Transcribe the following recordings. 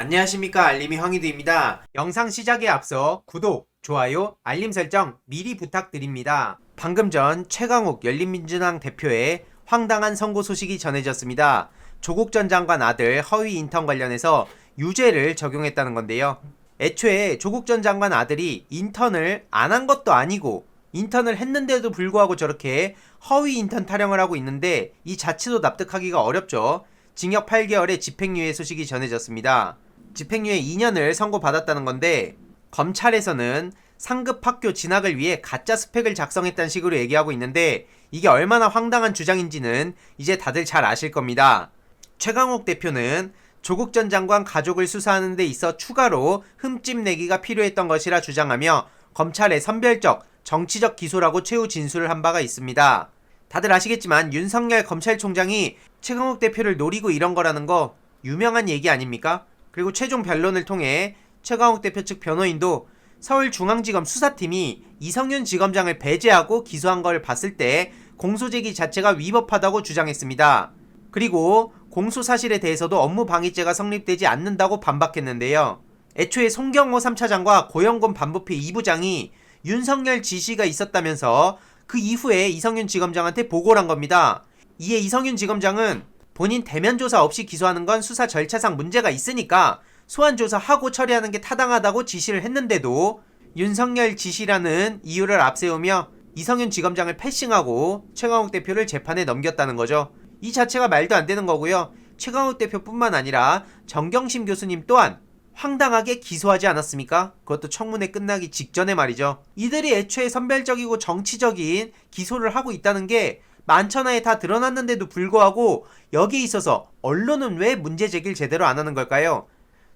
안녕하십니까, 알림이 황희두입니다. 영상 시작에 앞서 구독, 좋아요, 알림 설정 미리 부탁드립니다. 방금 전 최강욱 열린민주당 대표의 황당한 선고 소식이 전해졌습니다. 조국 전 장관 아들 허위 인턴 관련해서 유죄를 적용했다는 건데요. 애초에 조국 전 장관 아들이 인턴을 안 한 것도 아니고 인턴을 했는데도 불구하고 저렇게 허위 인턴 타령을 하고 있는데 이 자체도 납득하기가 어렵죠. 징역 8개월의 집행유예 소식이 전해졌습니다. 집행유예 2년을 선고받았다는 건데, 검찰에서는 상급 학교 진학을 위해 가짜 스펙을 작성했다는 식으로 얘기하고 있는데, 이게 얼마나 황당한 주장인지는 이제 다들 잘 아실 겁니다. 최강욱 대표는 조국 전 장관 가족을 수사하는 데 있어 추가로 흠집 내기가 필요했던 것이라 주장하며 검찰의 선별적, 정치적 기소라고 최후 진술을 한 바가 있습니다. 다들 아시겠지만 윤석열 검찰총장이 최강욱 대표를 노리고 이런 거라는 거 유명한 얘기 아닙니까? 그리고 최종 변론을 통해 최강욱 대표 측 변호인도 서울중앙지검 수사팀이 이성윤 지검장을 배제하고 기소한 걸 봤을 때 공소제기 자체가 위법하다고 주장했습니다. 그리고 공소 사실에 대해서도 업무방해죄가 성립되지 않는다고 반박했는데요. 애초에 송경호 3차장과 고영곤 반부패 2부장이 윤석열 지시가 있었다면서 그 이후에 이성윤 지검장한테 보고를 한 겁니다. 이에 이성윤 지검장은 본인 대면 조사 없이 기소하는 건 수사 절차상 문제가 있으니까 소환 조사하고 처리하는 게 타당하다고 지시를 했는데도 윤석열 지시라는 이유를 앞세우며 이성윤 지검장을 패싱하고 최강욱 대표를 재판에 넘겼다는 거죠. 이 자체가 말도 안 되는 거고요. 최강욱 대표뿐만 아니라 정경심 교수님 또한 황당하게 기소하지 않았습니까? 그것도 청문회 끝나기 직전에 말이죠. 이들이 애초에 선별적이고 정치적인 기소를 하고 있다는 게 만천하에 다 드러났는데도 불구하고 여기에 있어서 언론은 왜 문제 제기를 제대로 안 하는 걸까요?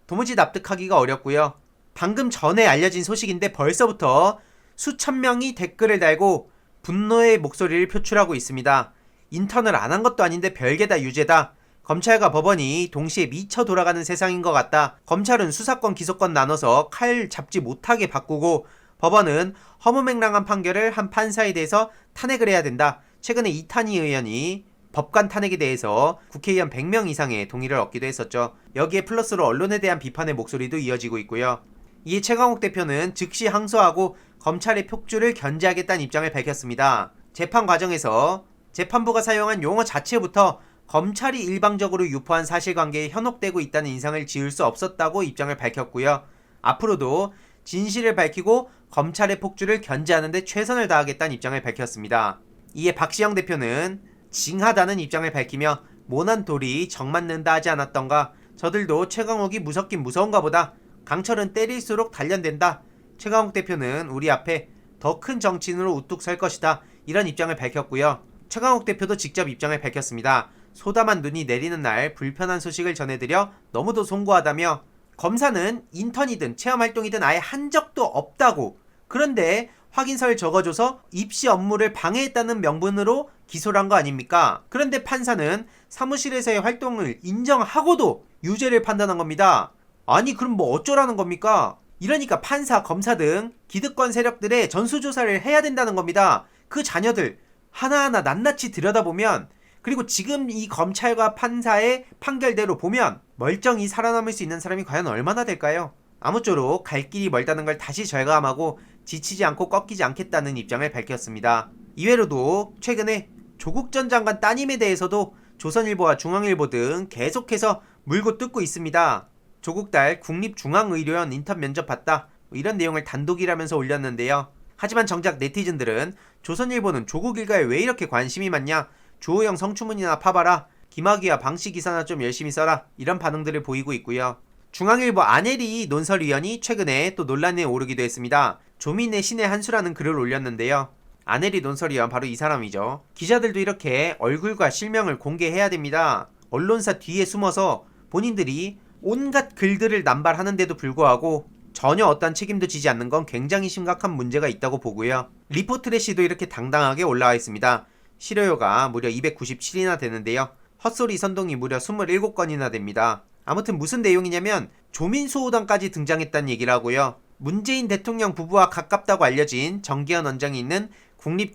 도무지 납득하기가 어렵고요. 방금 전에 알려진 소식인데 벌써부터 수천 명이 댓글을 달고 분노의 목소리를 표출하고 있습니다. 인턴을 안 한 것도 아닌데 별게다 유죄다. 검찰과 법원이 동시에 미쳐 돌아가는 세상인 것 같다. 검찰은 수사권 기소권 나눠서 칼 잡지 못하게 바꾸고 법원은 허무맹랑한 판결을 한 판사에 대해서 탄핵을 해야 된다. 최근에 이탄희 의원이 법관 탄핵에 대해서 국회의원 100명 이상의 동의를 얻기도 했었죠. 여기에 플러스로 언론에 대한 비판의 목소리도 이어지고 있고요. 이에 최강욱 대표는 즉시 항소하고 검찰의 폭주를 견제하겠다는 입장을 밝혔습니다. 재판 과정에서 재판부가 사용한 용어 자체부터 검찰이 일방적으로 유포한 사실관계에 현혹되고 있다는 인상을 지울 수 없었다고 입장을 밝혔고요. 앞으로도 진실을 밝히고 검찰의 폭주를 견제하는 데 최선을 다하겠다는 입장을 밝혔습니다. 이에 박시영 대표는 징하다는 입장을 밝히며 모난 돌이 정 맞는다 하지 않았던가. 저들도 최강욱이 무섭긴 무서운가 보다. 강철은 때릴수록 단련된다. 최강욱 대표는 우리 앞에 더 큰 정치인으로 우뚝 설 것이다. 이런 입장을 밝혔고요. 최강욱 대표도 직접 입장을 밝혔습니다. 소담한 눈이 내리는 날 불편한 소식을 전해드려 너무도 송구하다며 검사는 인턴이든 체험활동이든 아예 한 적도 없다고. 그런데 확인서를 적어줘서 입시 업무를 방해했다는 명분으로 기소를 한 거 아닙니까? 그런데 판사는 사무실에서의 활동을 인정하고도 유죄를 판단한 겁니다. 아니 그럼 뭐 어쩌라는 겁니까? 이러니까 판사, 검사 등 기득권 세력들의 전수조사를 해야 된다는 겁니다. 그 자녀들 하나하나 낱낱이 들여다보면, 그리고 지금 이 검찰과 판사의 판결대로 보면 멀쩡히 살아남을 수 있는 사람이 과연 얼마나 될까요? 아무쪼록 갈 길이 멀다는 걸 다시 절감하고 지치지 않고 꺾이지 않겠다는 입장을 밝혔습니다. 이외로도 최근에 조국 전 장관 따님에 대해서도 조선일보와 중앙일보 등 계속해서 물고 뜯고 있습니다. 조국 딸 국립중앙의료원 인턴 면접 봤다, 이런 내용을 단독이라면서 올렸는데요. 하지만 정작 네티즌들은 조선일보는 조국 일가에 왜 이렇게 관심이 많냐, 주호영 성추문이나 파봐라, 김학의와 방씨 기사나 좀 열심히 써라, 이런 반응들을 보이고 있고요. 중앙일보 안혜리 논설위원이 최근에 또 논란에 오르기도 했습니다. 조민의 신의 한수라는 글을 올렸는데요. 안혜리 논설위원 바로 이 사람이죠. 기자들도 이렇게 얼굴과 실명을 공개해야 됩니다. 언론사 뒤에 숨어서 본인들이 온갖 글들을 남발하는데도 불구하고 전혀 어떤 책임도 지지 않는 건 굉장히 심각한 문제가 있다고 보고요. 리포트래시도 이렇게 당당하게 올라와 있습니다. 실효료가 무려 297이나 되는데요. 헛소리 선동이 무려 27건이나 됩니다. 아무튼 무슨 내용이냐면 조민수호단까지 등장했다는 얘기를 하고요. 문재인 대통령 부부와 가깝다고 알려진 정기현 원장이 있는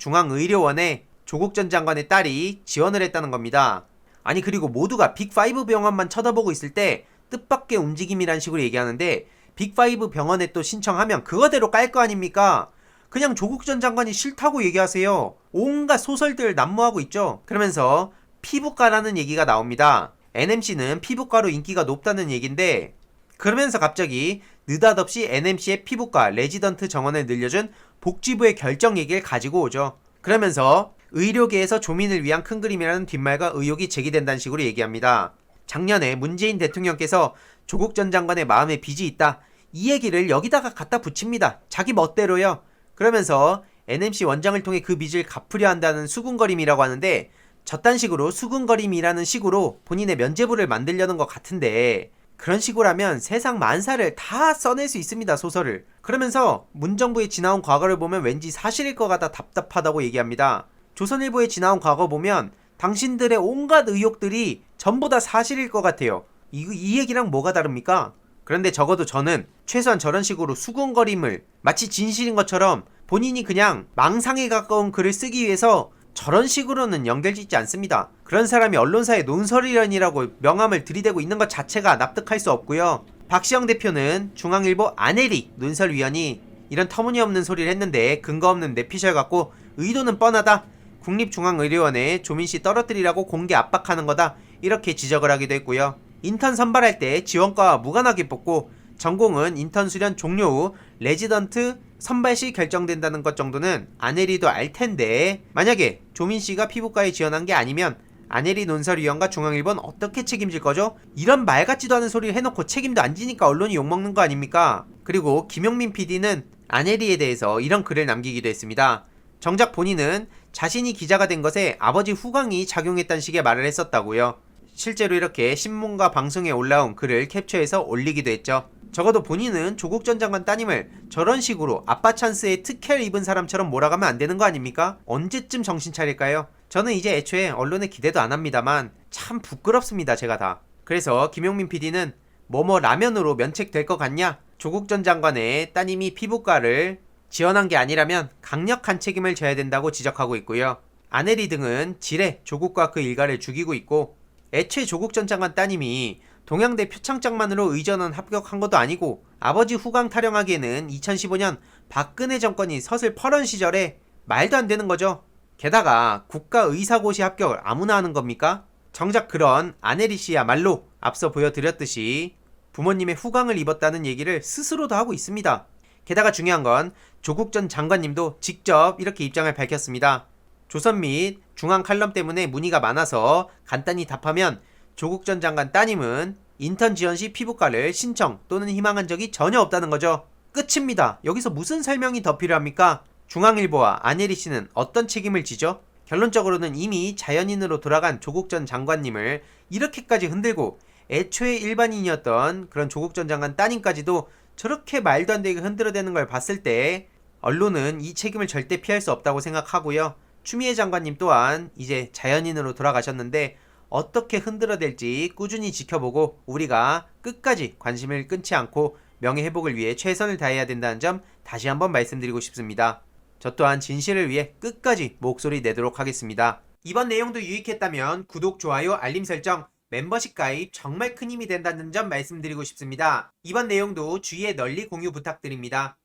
국립중앙의료원에 조국 전 장관의 딸이 지원을 했다는 겁니다. 아니 그리고 모두가 빅5 병원만 쳐다보고 있을 때 뜻밖의 움직임이란 식으로 얘기하는데 빅5 병원에 또 신청하면 그거대로 깔 거 아닙니까? 그냥 조국 전 장관이 싫다고 얘기하세요. 온갖 소설들 난무하고 있죠. 그러면서 피부과라는 얘기가 나옵니다. NMC는 피부과로 인기가 높다는 얘긴데 그러면서 갑자기 느닷없이 NMC의 피부과 레지던트 정원을 늘려준 복지부의 결정 얘기를 가지고 오죠. 그러면서 의료계에서 조민을 위한 큰 그림이라는 뒷말과 의혹이 제기된다는 식으로 얘기합니다. 작년에 문재인 대통령께서 조국 전 장관의 마음에 빚이 있다. 이 얘기를 여기다가 갖다 붙입니다. 자기 멋대로요. 그러면서 NMC 원장을 통해 그 빚을 갚으려 한다는 수군거림이라고 하는데 저딴 식으로 수군거림이라는 식으로 본인의 면죄부를 만들려는 것 같은데 그런 식으로 하면 세상 만사를 다 써낼 수 있습니다. 소설을. 그러면서 문정부에 지나온 과거를 보면 왠지 사실일 것 같아 답답하다고 얘기합니다. 조선일보에 지나온 과거 보면 당신들의 온갖 의혹들이 전부 다 사실일 것 같아요. 이 얘기랑 뭐가 다릅니까? 그런데 적어도 저는 최소한 저런 식으로 수군거림을 마치 진실인 것처럼 본인이 그냥 망상에 가까운 글을 쓰기 위해서 저런 식으로는 연결짓지 않습니다. 그런 사람이 언론사의 논설위원이라고 명함을 들이대고 있는 것 자체가 납득할 수 없고요. 박시영 대표는 중앙일보 안혜리 논설위원이 이런 터무니없는 소리를 했는데 근거 없는 내피셜 갖고 의도는 뻔하다. 국립중앙의료원에 조민씨 떨어뜨리라고 공개 압박하는 거다. 이렇게 지적을 하기도 했고요. 인턴 선발할 때 지원과와 무관하게 뽑고 전공은 인턴 수련 종료 후 레지던트 선발 시 결정된다는 것 정도는 안혜리도 알 텐데 만약에 조민씨가 피부과에 지원한 게 아니면 안혜리 논설위원과 중앙일보는 어떻게 책임질 거죠? 이런 말 같지도 않은 소리를 해놓고 책임도 안 지니까 언론이 욕먹는 거 아닙니까? 그리고 김용민 PD는 안혜리에 대해서 이런 글을 남기기도 했습니다. 정작 본인은 자신이 기자가 된 것에 아버지 후광이 작용했다는 식의 말을 했었다고요. 실제로 이렇게 신문과 방송에 올라온 글을 캡처해서 올리기도 했죠. 적어도 본인은 조국 전 장관 따님을 저런 식으로 아빠 찬스에 특혜를 입은 사람처럼 몰아가면 안 되는 거 아닙니까? 언제쯤 정신 차릴까요? 저는 이제 애초에 언론에 기대도 안 합니다만 참 부끄럽습니다. 제가 다. 그래서 김용민 PD는 뭐뭐 라면으로 면책될 것 같냐? 조국 전 장관의 따님이 피부과를 지원한 게 아니라면 강력한 책임을 져야 된다고 지적하고 있고요. 안혜리 등은 지레 조국과 그 일가를 죽이고 있고 애초에 조국 전 장관 따님이 동양대 표창장만으로 의전원 합격한 것도 아니고 아버지 후광 타령하기에는 2015년 박근혜 정권이 서슬 퍼런 시절에 말도 안 되는 거죠. 게다가 국가의사고시 합격을 아무나 하는 겁니까? 정작 그런 안혜리 씨야말로 앞서 보여드렸듯이 부모님의 후광을 입었다는 얘기를 스스로도 하고 있습니다. 게다가 중요한 건 조국 전 장관님도 직접 이렇게 입장을 밝혔습니다. 조선 및 중앙 칼럼 때문에 문의가 많아서 간단히 답하면 조국 전 장관 따님은 인턴 지원 시 피부과를 신청 또는 희망한 적이 전혀 없다는 거죠. 끝입니다. 여기서 무슨 설명이 더 필요합니까? 중앙일보와 안혜리 씨는 어떤 책임을 지죠? 결론적으로는 이미 자연인으로 돌아간 조국 전 장관님을 이렇게까지 흔들고 애초에 일반인이었던 그런 조국 전 장관 따님까지도 저렇게 말도 안 되게 흔들어대는 걸 봤을 때 언론은 이 책임을 절대 피할 수 없다고 생각하고요. 추미애 장관님 또한 이제 자연인으로 돌아가셨는데 어떻게 흔들어댈지 꾸준히 지켜보고 우리가 끝까지 관심을 끊지 않고 명예회복을 위해 최선을 다해야 된다는 점 다시 한번 말씀드리고 싶습니다. 저 또한 진실을 위해 끝까지 목소리 내도록 하겠습니다. 이번 내용도 유익했다면 구독, 좋아요, 알림 설정, 멤버십 가입 정말 큰 힘이 된다는 점 말씀드리고 싶습니다. 이번 내용도 주위에 널리 공유 부탁드립니다.